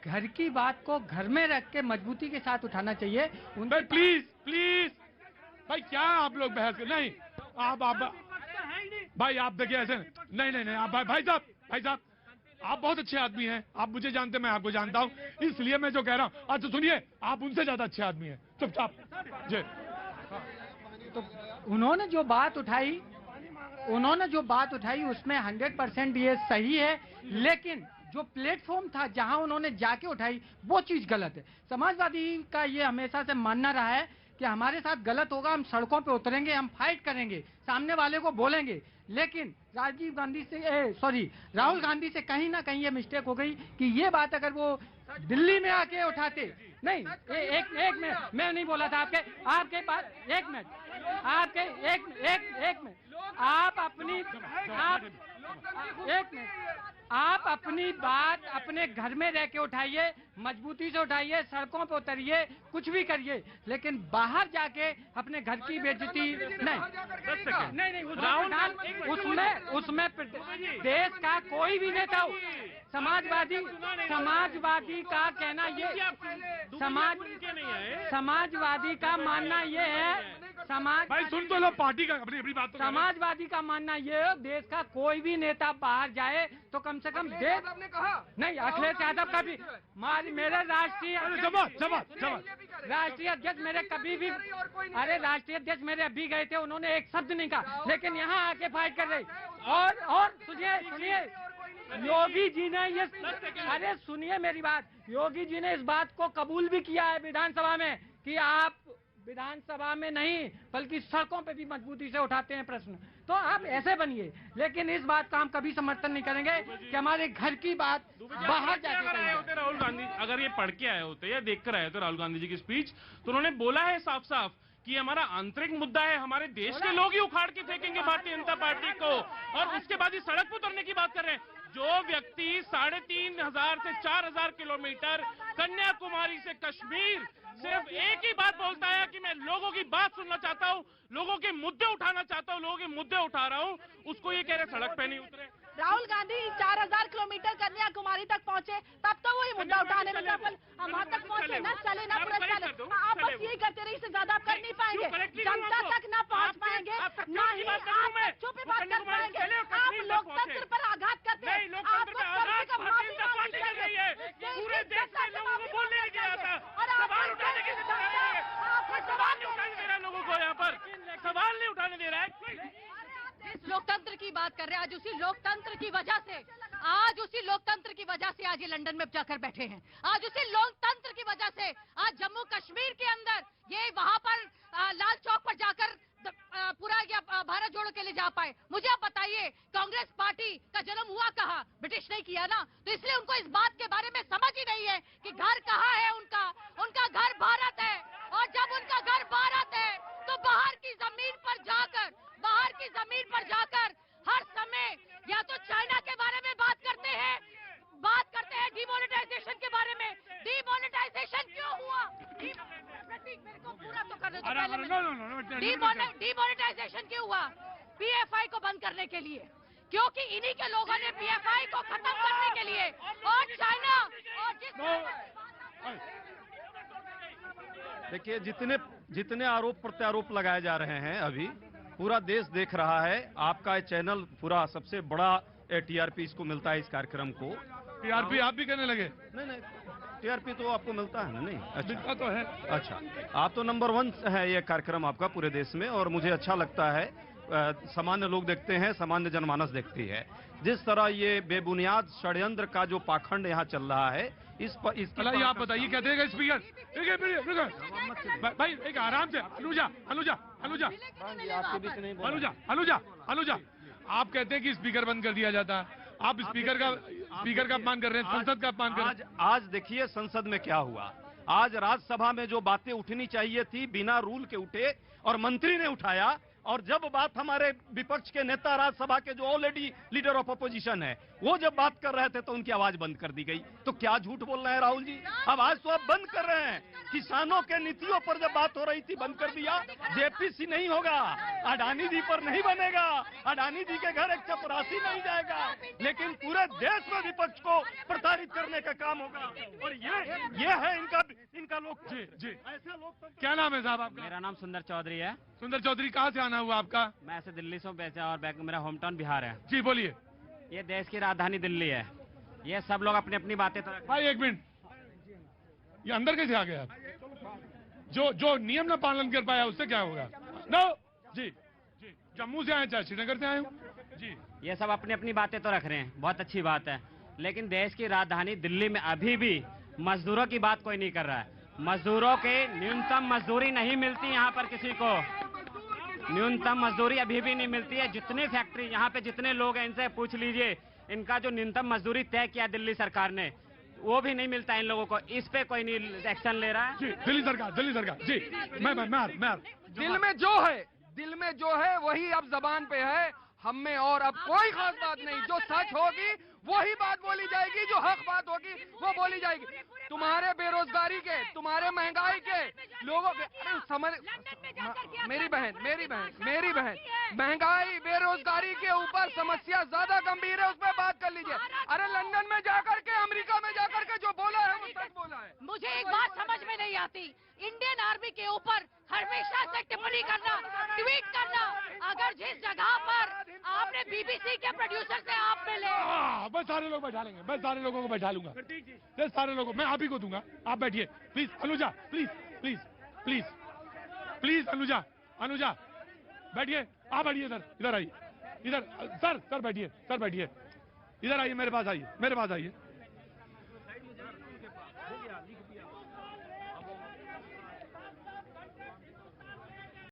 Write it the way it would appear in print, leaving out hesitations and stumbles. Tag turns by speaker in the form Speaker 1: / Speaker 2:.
Speaker 1: घर की बात को घर में रख के मजबूती के साथ उठाना चाहिए।
Speaker 2: भाई प्लीज प्लीज भाई, क्या आप लोग बहस कर, नहीं आप भाई आप देखिए ऐसे नहीं नहीं नहीं, आप भाई साहब आप बहुत अच्छे आदमी हैं, आप मुझे जानते, मैं आपको जानता हूं, इसलिए मैं जो कह रहा हूं। अच्छा सुनिए, आप उनसे ज्यादा अच्छे आदमी हैं, चुपचाप जी।
Speaker 1: तो उन्होंने जो बात उठाई उसमें 100% ये सही है, लेकिन जो प्लेटफॉर्म था जहां उन्होंने जाके उठाई वो चीज गलत है। समाजवादी का ये हमेशा से मानना रहा है कि हमारे साथ गलत होगा, हम सड़कों पे उतरेंगे, हम फाइट करेंगे, सामने वाले को बोलेंगे। लेकिन राहुल गांधी से कहीं ना कहीं ये मिस्टेक हो गई कि ये बात अगर वो दिल्ली में आके उठाते, नहीं एक मिनट, मैं नहीं बोला था आपके पास, एक मिनट आप अपनी बात अपने घर में रह के उठाइए, मजबूती से उठाइए, सड़कों पे उतरिए, कुछ भी करिए, लेकिन बाहर जाके अपने घर की बेइज्जती नहीं, उसमें देश का कोई भी नेता हो, समाजवादी का कहना ये, समाजवादी का मानना ये है,
Speaker 2: भाई सुन तो लो पार्टी का, अपनी बात तो
Speaker 1: समाजवादी का मानना ये है, देश का कोई भी नेता बाहर जाए तो कम से कम देश नहीं, अखिलेश यादव का भी मेरे राष्ट्रीय अध्यक्ष मेरे कभी भी, अरे राष्ट्रीय अध्यक्ष मेरे अभी गए थे, उन्होंने एक शब्द नहीं कहा, लेकिन यहाँ आके फाइट कर रहे। और सुनिए योगी जी ने ये, अरे सुनिए मेरी बात, योगी जी ने इस बात को कबूल भी किया है विधानसभा में कि आप विधानसभा में नहीं बल्कि सड़कों पे भी मजबूती से उठाते हैं प्रश्न। तो आप ऐसे बनिए, लेकिन इस बात का हम कभी समर्थन नहीं करेंगे कि हमारे घर की बात बाहर जाके
Speaker 3: आए होते राहुल गांधी, अगर ये पढ़ के आए होते या देख कर आए होते राहुल गांधी जी की स्पीच, तो उन्होंने बोला है साफ साफ कि हमारा आंतरिक मुद्दा है, हमारे देश के लोग ही उखाड़ के फेंकेंगे भारतीय जनता पार्टी को, और उसके बाद ही सड़क पर उतरने की बात कर रहे हैं। जो व्यक्ति 3500 से 4000 किलोमीटर कन्याकुमारी से कश्मीर सिर्फ एक ही बात बोलता है कि मैं लोगों की बात सुनना चाहता हूं, लोगों के मुद्दे उठाना चाहता हूं, लोगों के मुद्दे उठा रहा हूं, उसको ये कह रहे सड़क पे नहीं उतरे।
Speaker 4: राहुल गांधी 4000 किलोमीटर कन्याकुमारी तक पहुंचे, तब तो वही मुद्दा उठाने में सफल, हम वहां तक पहुंचे ना, चले ना पूरा चले, आप बस यही करते रहिए, इससे ज्यादा आप कर नहीं पाएंगे, जनता तक ना पहुंच पाएंगे, ना ही आप बच्चों पे बात कर पाएंगे, आप लोकतंत्र पर आघात करते हैं, आप कम से कम माफी मांगनी चाहिए,
Speaker 3: पूरे देश के लोगों को बोलने नहीं दिया था, सवाल उठाने की सवाल नहीं उठाने दे रहा है लोगों को, यहाँ पर सवाल नहीं उठाने दे रहा है।
Speaker 4: जिस लोकतंत्र की बात कर रहे हैं, आज उसी लोकतंत्र की वजह से आज ये लंदन में जाकर बैठे हैं, आज उसी लोकतंत्र की वजह से आज जम्मू कश्मीर के अंदर ये वहां पर लाल चौक पर जाकर पूरा भारत जोड़ो के लिए जा पाए। मुझे आप बताइए, कांग्रेस पार्टी का जन्म हुआ कहाँ? ब्रिटिश नहीं किया ना, तो इसलिए उनको इस बात के बारे में समझ ही नहीं है कि घर कहाँ है उनका घर भारत है, और जब उनका घर भारत है तो बाहर की जमीन पर जाकर हर समय या तो चाइना के बारे में बात करते हैं डिमोनेटाइजेशन के बारे में। डिमोनेटाइजेशन क्यों हुआ? मेरे को पूरा तो करने दो पहले। डिमोनेटाइजेशन क्यों हुआ? पीएफआई को बंद करने के लिए, क्योंकि इन्हीं के लोगों ने पीएफआई को खत्म करने के लिए, और चाइना और
Speaker 5: देखिए जितने आरोप प्रत्यारोप लगाए जा रहे हैं, अभी पूरा देश देख रहा है, आपका चैनल पूरा सबसे बड़ा टीआरपी इसको मिलता है, इस कार्यक्रम को।
Speaker 2: टीआरपी आप भी करने लगे?
Speaker 5: नहीं टीआरपी तो आपको मिलता है ना? नहीं,
Speaker 2: अच्छा तो है।
Speaker 5: अच्छा, आप तो नंबर 1 है ये कार्यक्रम आपका पूरे देश में, और मुझे अच्छा लगता है। सामान्य लोग देखते हैं, सामान्य जनमानस देखती है। जिस तरह ये बेबुनियाद षड्यंत्र का जो पाखंड यहाँ चल रहा है, इसकी
Speaker 2: आप बताइए, क्या देगा स्पीकर? भाई एक आराम से, अनुजा, आप कहते हैं कि स्पीकर बंद कर दिया जाता, आप स्पीकर का अपमान कर रहे हैं, संसद का अपमान कर रहे हैं।
Speaker 5: आज देखिए संसद में क्या हुआ। आज राज्यसभा में जो बातें उठनी चाहिए थी बिना रूल के उठे, और मंत्री ने उठाया, और जब बात हमारे विपक्ष के नेता राज्यसभा के जो ऑलरेडी लीडर ऑफ अपोजिशन है, वो जब बात कर रहे थे तो उनकी आवाज बंद कर दी गई। तो क्या झूठ बोल रहे हैं राहुल जी? आवाज तो आप बंद कर रहे हैं। किसानों के नीतियों पर जब बात हो रही थी बंद कर दिया। जेपीसी नहीं होगा, अडानी जी पर नहीं बनेगा, अडानी जी के घर एक चपरासी नहीं जाएगा, लेकिन पूरे देश में विपक्ष को प्रताड़ित करने का काम होगा। और ये है इनका लोग।
Speaker 2: जी जी,
Speaker 5: ऐसे लोकतंत्र।
Speaker 2: क्या नाम है साहब आपका?
Speaker 6: मेरा नाम सुंदर चौधरी है।
Speaker 2: सुंदर चौधरी, कहाँ से आना हुआ आपका?
Speaker 6: मैं ऐसे दिल्ली से बेचा और मेरा होम टाउन बिहार है।
Speaker 2: जी बोलिए।
Speaker 6: ये देश की राजधानी दिल्ली है। ये सब लोग अपनी अपनी बातें तो
Speaker 2: भाई एक मिनट, ये अंदर कैसे आ गया? जो नियम ना पालन कर पाया उससे क्या होगा? नो जी जी, जम्मू से आए चाहे श्रीनगर से आए हो जी।
Speaker 6: ये सब अपनी अपनी बातें तो रख रहे हैं, बहुत अच्छी बात है, लेकिन देश की राजधानी दिल्ली में अभी भी मजदूरों की बात कोई नहीं कर रहा है। मजदूरों के न्यूनतम मजदूरी नहीं मिलती यहाँ पर किसी को। न्यूनतम मजदूरी अभी भी नहीं मिलती है। जितनी फैक्ट्री यहाँ पे जितने लोग हैं इनसे पूछ लीजिए, इनका जो न्यूनतम मजदूरी तय किया दिल्ली सरकार ने वो भी नहीं मिलता इन लोगों को। इस पे कोई नहीं एक्शन ले रहा है।
Speaker 2: जी दिल्ली सरकार जी। मैं
Speaker 7: दिल में जो है वही अब जबान पे है हम में, और अब कोई खास बात नहीं। जो सच होगी वही बात बोली जाएगी, जो हक बात होगी वो बोली जाएगी। तुम्हारे बेरोजगारी के, तुम्हारे महंगाई के लोगों के, अरे समझ, मेरी बहन महंगाई बेरोजगारी के ऊपर समस्या ज्यादा गंभीर है, उस पर बात कर लीजिए। अरे लंदन में जाकर के, अमेरिका में जाकर के जो बोला है वो सच बोला है।
Speaker 4: मुझे एक बात समझ में नहीं आती, इंडियन आर्मी के ऊपर हमेशा से टिप्पणी करना, ट्वीट करना। अगर जिस जगह पर आपने बीबीसी के प्रोड्यूसर से आप मिले,
Speaker 2: बस सारे लोग बैठा लेंगे, मैं सारे लोगों को बैठा लूंगा। सारे लोगों मैं आप ही को दूंगा। आप बैठिए प्लीज। अनुजा प्लीज अनुजा बैठिए। आप बैठिए इधर आइए। इधर सर बैठिए इधर आइए, मेरे पास आइए।